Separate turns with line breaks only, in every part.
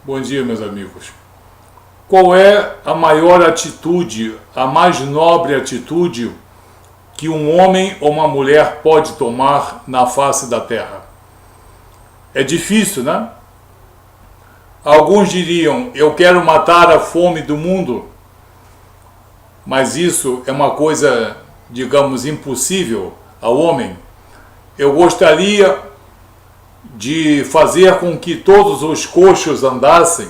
Bom dia, meus amigos. Qual é a maior atitude, a mais nobre atitude que um homem ou uma mulher pode tomar na face da terra? É difícil, né? Alguns diriam, eu quero matar a fome do mundo, mas isso é uma coisa, digamos, impossível ao homem. Eu gostaria de fazer com que todos os coxos andassem.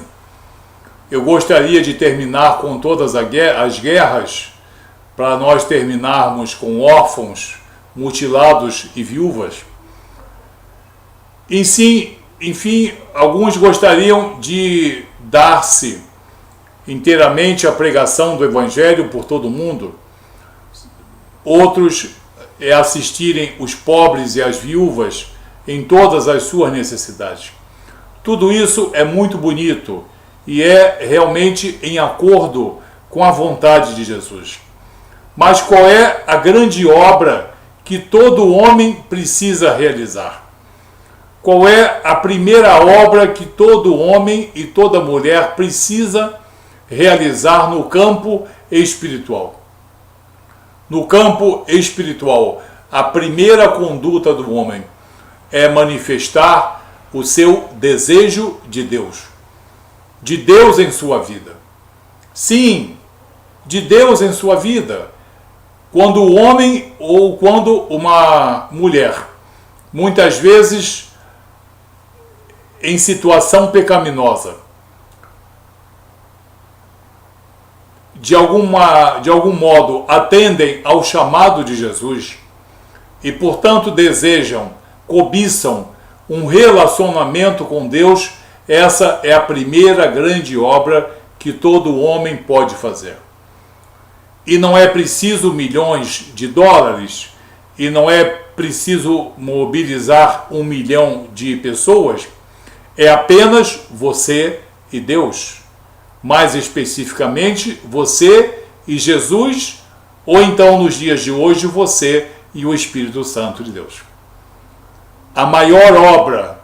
Eu gostaria de terminar com todas as guerras, para nós terminarmos com órfãos, mutilados e viúvas. Enfim, alguns gostariam de dar-se inteiramente à pregação do Evangelho por todo o mundo. Outros assistirem os pobres e as viúvas em todas as suas necessidades. Tudo isso é muito bonito e é realmente em acordo com a vontade de Jesus. Mas qual é a grande obra que todo homem precisa realizar? Qual é a primeira obra que todo homem e toda mulher precisa realizar no campo espiritual? No campo espiritual, a primeira conduta do homem é manifestar o seu desejo de Deus em sua vida. Sim, de Deus em sua vida. Quando o homem ou quando uma mulher, muitas vezes em situação pecaminosa, de algum modo atendem ao chamado de Jesus e, portanto, cobiçam um relacionamento com Deus, essa é a primeira grande obra que todo homem pode fazer. E não é preciso milhões de dólares, e não é preciso mobilizar 1 milhão de pessoas, é apenas você e Deus. Mais especificamente, você e Jesus, ou então nos dias de hoje, você e o Espírito Santo de Deus. A maior obra,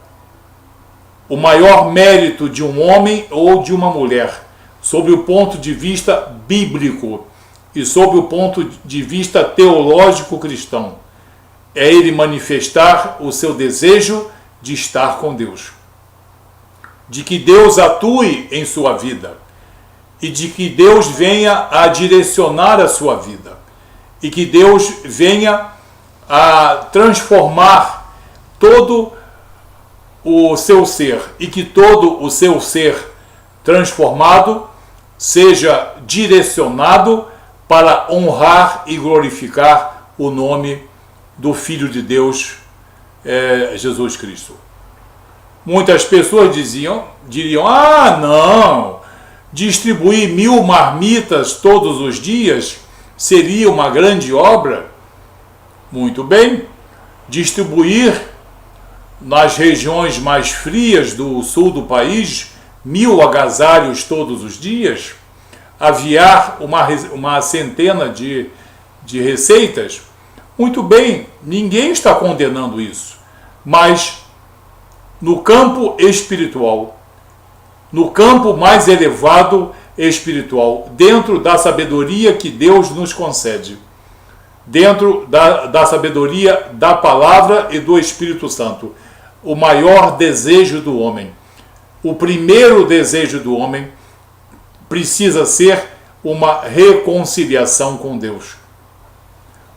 o maior mérito de um homem ou de uma mulher, sob o ponto de vista bíblico e sob o ponto de vista teológico cristão, é ele manifestar o seu desejo de estar com Deus, de que Deus atue em sua vida e de que Deus venha a direcionar a sua vida e que Deus venha a transformar todo o seu ser e que todo o seu ser transformado seja direcionado para honrar e glorificar o nome do Filho de Deus, Jesus Cristo. Muitas pessoas diriam, não, distribuir 1000 marmitas todos os dias seria uma grande obra. Muito bem, distribuir nas regiões mais frias do sul do país 1000 agasalhos todos os dias, aviar uma centena de receitas. Muito bem, ninguém está condenando isso, mas no campo espiritual, no campo mais elevado espiritual, dentro da sabedoria que Deus nos concede, dentro da sabedoria da palavra e do Espírito Santo, o maior desejo do homem, o primeiro desejo do homem precisa ser uma reconciliação com Deus,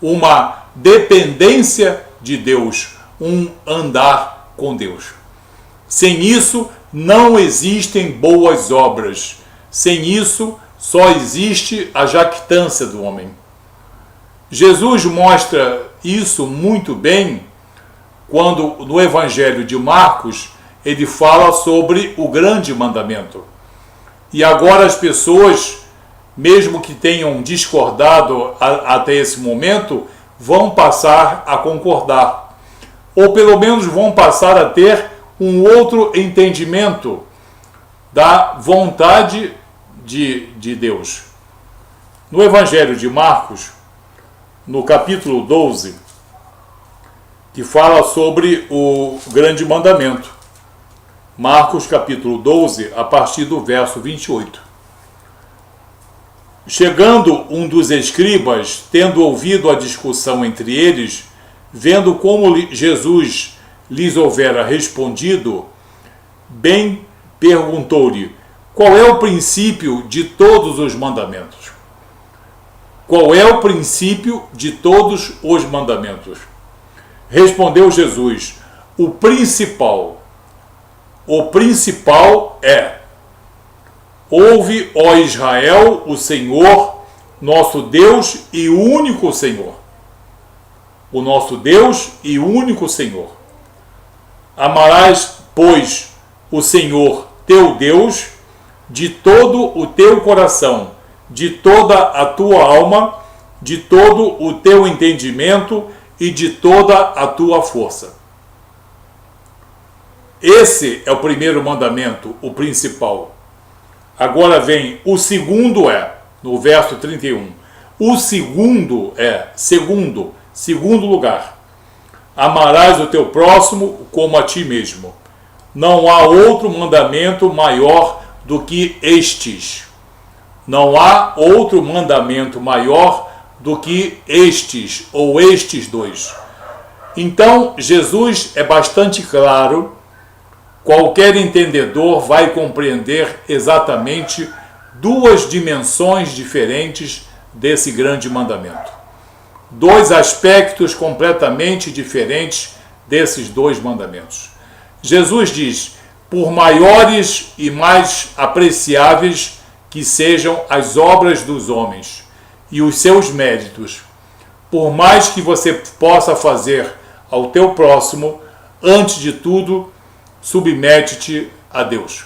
uma dependência de Deus, um andar com Deus. Sem isso, não existem boas obras. Sem isso, só existe a jactância do homem. Jesus mostra isso muito bem quando, no Evangelho de Marcos, ele fala sobre o grande mandamento. E agora as pessoas, mesmo que tenham discordado até esse momento, vão passar a concordar. Ou pelo menos vão passar a ter um outro entendimento da vontade de Deus. No Evangelho de Marcos, no capítulo 12, que fala sobre o grande mandamento, Marcos capítulo 12, a partir do verso 28. Chegando um dos escribas, tendo ouvido a discussão entre eles, vendo como Jesus lhes houvera respondido, bem perguntou-lhe: qual é o princípio de todos os mandamentos? Qual é o princípio de todos os mandamentos? Respondeu Jesus: o principal é: ouve, ó Israel, o Senhor, nosso Deus e único Senhor. O nosso Deus e único Senhor. Amarás, pois, o Senhor teu Deus de todo o teu coração, de toda a tua alma, de todo o teu entendimento e de toda a tua força. Esse é o primeiro mandamento, o principal. Agora vem o segundo no verso 31. O segundo segundo lugar. Amarás o teu próximo como a ti mesmo. Não há outro mandamento maior do que estes. Não há outro mandamento maior do que estes, ou estes dois. Então, Jesus é bastante claro. Qualquer entendedor vai compreender exatamente duas dimensões diferentes desse grande mandamento. Dois aspectos completamente diferentes desses dois mandamentos. Jesus diz: por maiores e mais apreciáveis que sejam as obras dos homens e os seus méritos, por mais que você possa fazer ao teu próximo, antes de tudo, submete-te a Deus.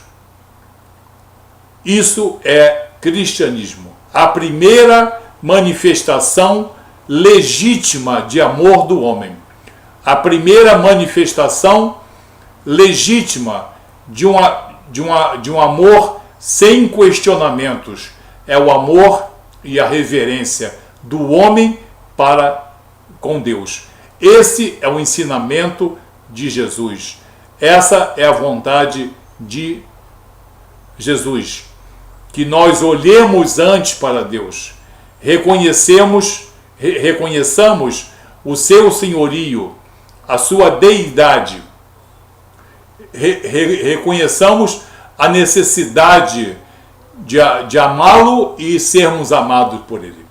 Isso é cristianismo. A primeira manifestação legítima de amor do homem. A primeira manifestação legítima de um amor sem questionamentos. É o amor e a reverência do homem para com Deus. Esse é o ensinamento de Jesus. Essa é a vontade de Jesus. Que nós olhemos antes para Deus. Reconheçamos o seu senhorio, a sua deidade. Reconheçamos a necessidade de amá-lo e sermos amados por ele.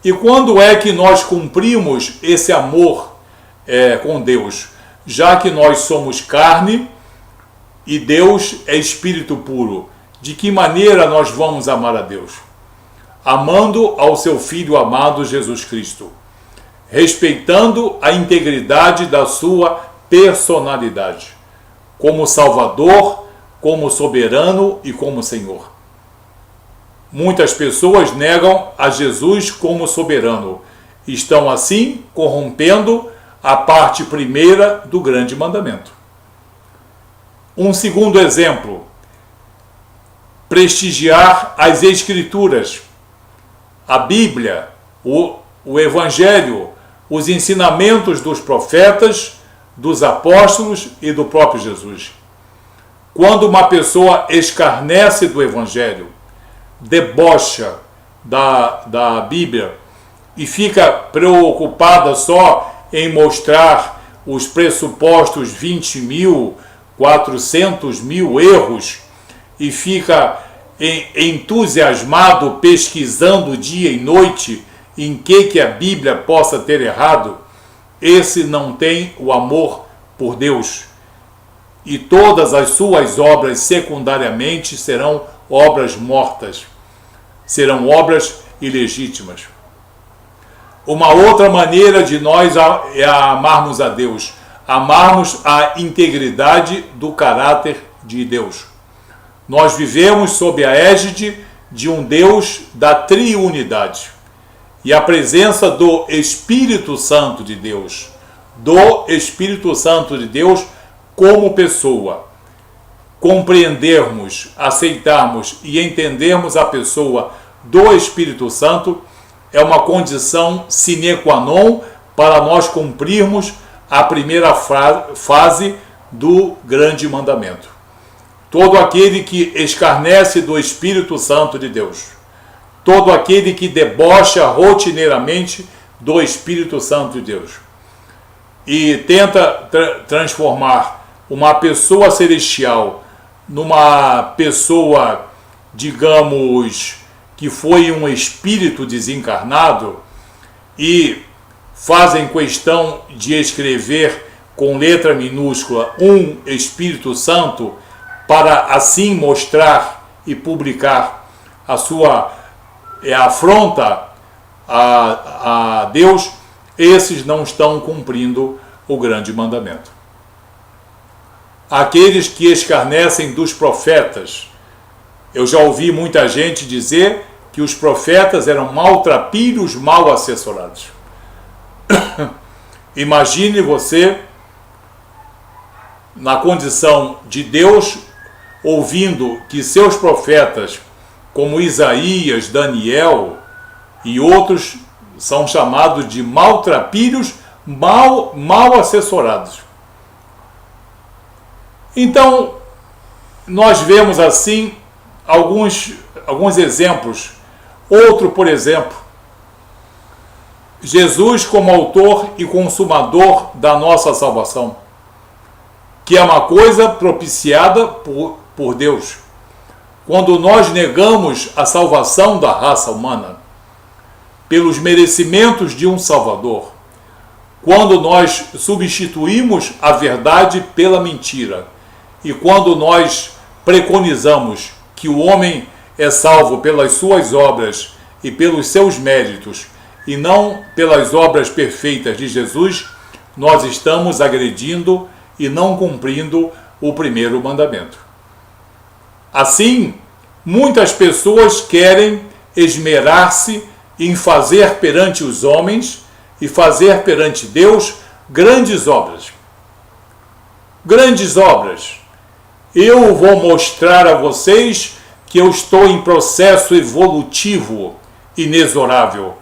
E quando é que nós cumprimos esse amor com Deus? Já que nós somos carne e Deus é espírito puro, de que maneira nós vamos amar a Deus? Amando ao seu Filho amado Jesus Cristo, respeitando a integridade da sua personalidade, como Salvador, como soberano e como Senhor. Muitas pessoas negam a Jesus como soberano, estão assim corrompendo a parte primeira do grande mandamento. Um segundo exemplo: prestigiar as Escrituras, a Bíblia, o Evangelho, os ensinamentos dos profetas, dos apóstolos e do próprio Jesus. Quando uma pessoa escarnece do Evangelho, debocha da Bíblia e fica preocupada só em mostrar os pressupostos 20.000, 400.000 erros e fica entusiasmado pesquisando dia e noite em que a Bíblia possa ter errado, esse não tem o amor por Deus. E todas as suas obras secundariamente serão obras mortas, serão obras ilegítimas. Uma outra maneira de nós amarmos a Deus, amarmos a integridade do caráter de Deus. Nós vivemos sob a égide de um Deus da triunidade. E a presença do Espírito Santo de Deus, como pessoa, compreendermos, aceitarmos e entendermos a pessoa do Espírito Santo é uma condição sine qua non para nós cumprirmos a primeira fase do grande mandamento. todo aquele que escarnece do Espírito Santo de Deus, todo aquele que debocha rotineiramente do Espírito Santo de Deus e tenta transformar uma pessoa celestial numa pessoa, digamos, que foi um espírito desencarnado, e fazem questão de escrever com letra minúscula um Espírito Santo para assim mostrar e publicar a sua afronta a Deus, esses não estão cumprindo o grande mandamento. Aqueles que escarnecem dos profetas, eu já ouvi muita gente dizer que os profetas eram maltrapilhos mal assessorados. Imagine você na condição de Deus, ouvindo que seus profetas, como Isaías, Daniel e outros, são chamados de maltrapilhos mal assessorados. Então, nós vemos assim alguns exemplos. Outro, por exemplo, Jesus como autor e consumador da nossa salvação, que é uma coisa propiciada por Deus. Quando nós negamos a salvação da raça humana pelos merecimentos de um Salvador, quando nós substituímos a verdade pela mentira, e quando nós preconizamos que o homem é salvo pelas suas obras e pelos seus méritos, e não pelas obras perfeitas de Jesus, nós estamos agredindo e não cumprindo o primeiro mandamento. Assim, muitas pessoas querem esmerar-se em fazer perante os homens e fazer perante Deus grandes obras. Grandes obras. Eu vou mostrar a vocês que eu estou em processo evolutivo inexorável,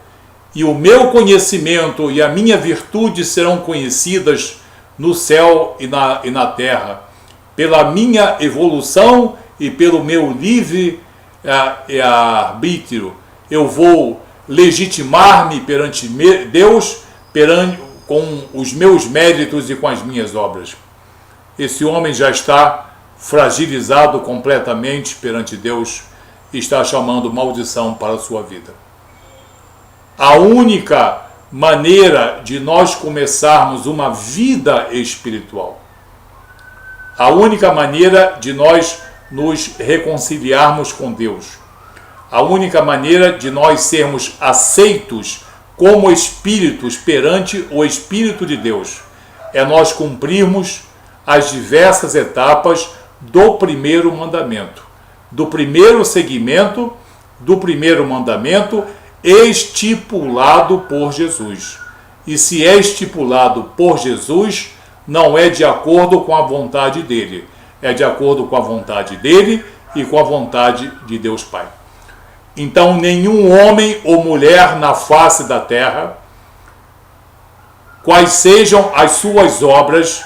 e o meu conhecimento e a minha virtude serão conhecidas no céu e na terra, pela minha evolução e pelo meu livre arbítrio. Eu vou legitimar-me perante Deus com os meus méritos e com as minhas obras. Esse homem já está fragilizado completamente perante Deus e está chamando maldição para a sua vida. A única maneira de nós começarmos uma vida espiritual, a única maneira de nós nos reconciliarmos com Deus, a única maneira de nós sermos aceitos como espíritos perante o Espírito de Deus, é nós cumprirmos as diversas etapas do primeiro mandamento, do primeiro segmento do primeiro mandamento estipulado por Jesus. E se é estipulado por Jesus, não é de acordo com a vontade dele, é de acordo com a vontade dele e com a vontade de Deus Pai. Então, nenhum homem ou mulher na face da terra, quais sejam as suas obras,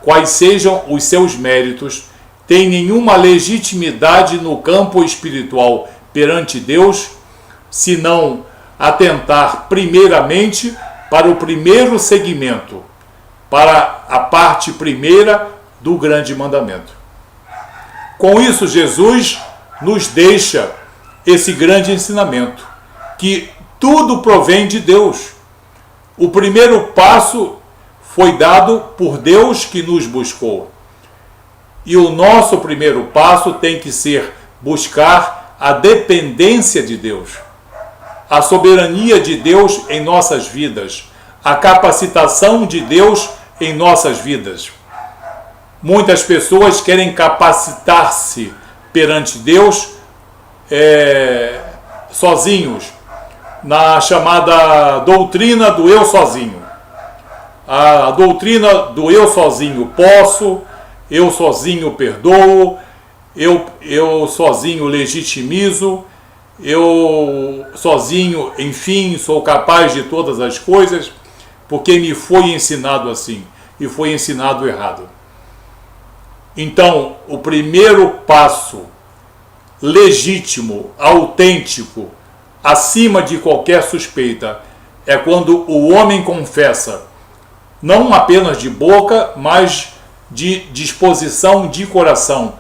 quais sejam os seus méritos, tem nenhuma legitimidade no campo espiritual perante Deus, senão atentar primeiramente para o primeiro segmento, para a parte primeira do grande mandamento. Com isso, Jesus nos deixa esse grande ensinamento, que tudo provém de Deus. O primeiro passo foi dado por Deus que nos buscou. E o nosso primeiro passo tem que ser buscar a dependência de Deus, a soberania de Deus em nossas vidas, a capacitação de Deus em nossas vidas. Muitas pessoas querem capacitar-se perante Deus sozinhos, na chamada doutrina do eu sozinho. A doutrina do eu sozinho posso, eu sozinho perdoo, eu sozinho legitimizo, eu sozinho, enfim, sou capaz de todas as coisas, porque me foi ensinado assim, e foi ensinado errado. Então, o primeiro passo legítimo, autêntico, acima de qualquer suspeita, é quando o homem confessa, não apenas de boca, mas de disposição de coração: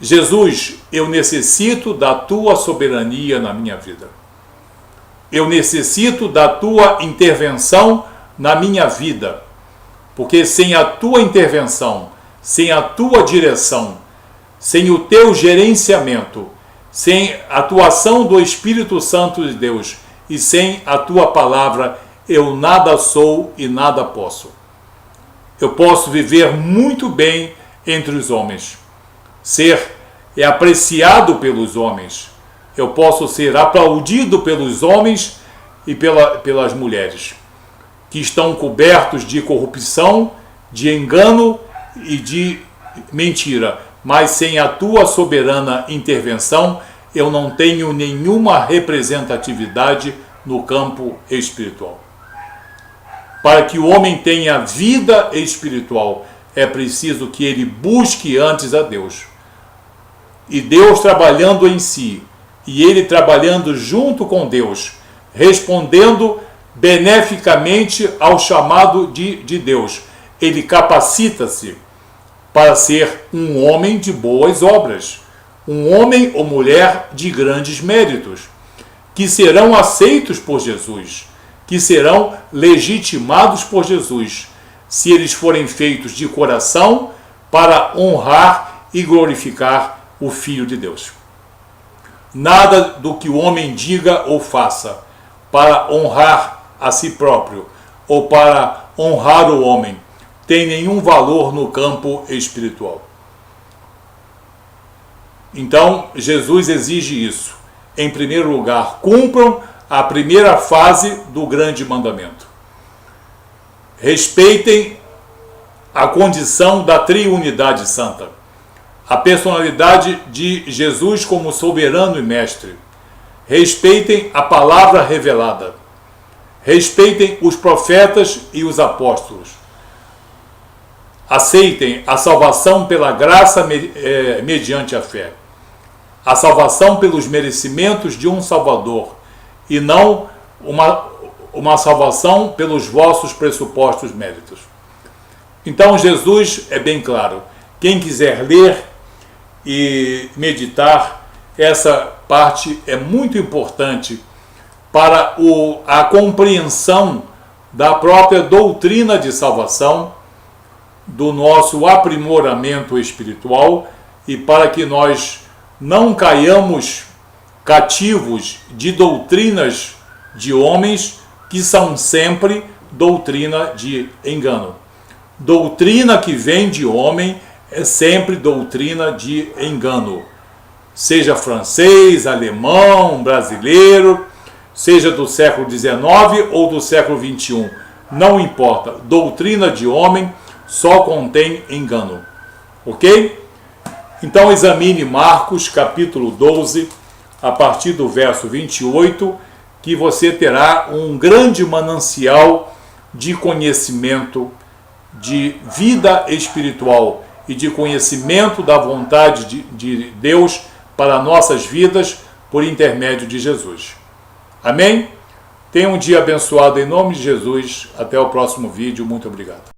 Jesus, eu necessito da tua soberania na minha vida. Eu necessito da tua intervenção na minha vida. Porque sem a tua intervenção, sem a tua direção, sem o teu gerenciamento, sem a atuação do Espírito Santo de Deus e sem a tua palavra, eu nada sou e nada posso. Eu posso viver muito bem entre os homens, ser apreciado pelos homens, eu posso ser aplaudido pelos homens e pelas mulheres, que estão cobertos de corrupção, de engano e de mentira, mas sem a tua soberana intervenção, eu não tenho nenhuma representatividade no campo espiritual. Para que o homem tenha vida espiritual, é preciso que ele busque antes a Deus. E Deus trabalhando em si, e ele trabalhando junto com Deus, respondendo beneficamente ao chamado de Deus. Ele capacita-se para ser um homem de boas obras, um homem ou mulher de grandes méritos, que serão aceitos por Jesus, que serão legitimados por Jesus, se eles forem feitos de coração para honrar e glorificar o Filho de Deus. Nada do que o homem diga ou faça para honrar a si próprio ou para honrar o homem tem nenhum valor no campo espiritual. Então, Jesus exige isso. Em primeiro lugar, cumpram a primeira fase do grande mandamento. Respeitem a condição da triunidade santa, a personalidade de Jesus como soberano e mestre. Respeitem a palavra revelada. Respeitem os profetas e os apóstolos. Aceitem a salvação pela graça mediante a fé. A salvação pelos merecimentos de um Salvador e não uma salvação pelos vossos pressupostos méritos. Então Jesus é bem claro. Quem quiser ler e meditar, essa parte é muito importante para a compreensão da própria doutrina de salvação, do nosso aprimoramento espiritual e para que nós não caiamos cativos de doutrinas de homens que são sempre doutrina de engano. Doutrina que vem de homem é sempre doutrina de engano. Seja francês, alemão, brasileiro, seja do século XIX ou do século XXI. Não importa. Doutrina de homem só contém engano. Ok? Então examine Marcos capítulo 12, a partir do verso 28, que você terá um grande manancial de conhecimento, de vida espiritual e de conhecimento da vontade de Deus para nossas vidas por intermédio de Jesus. Amém? Tenha um dia abençoado em nome de Jesus. Até o próximo vídeo. Muito obrigado.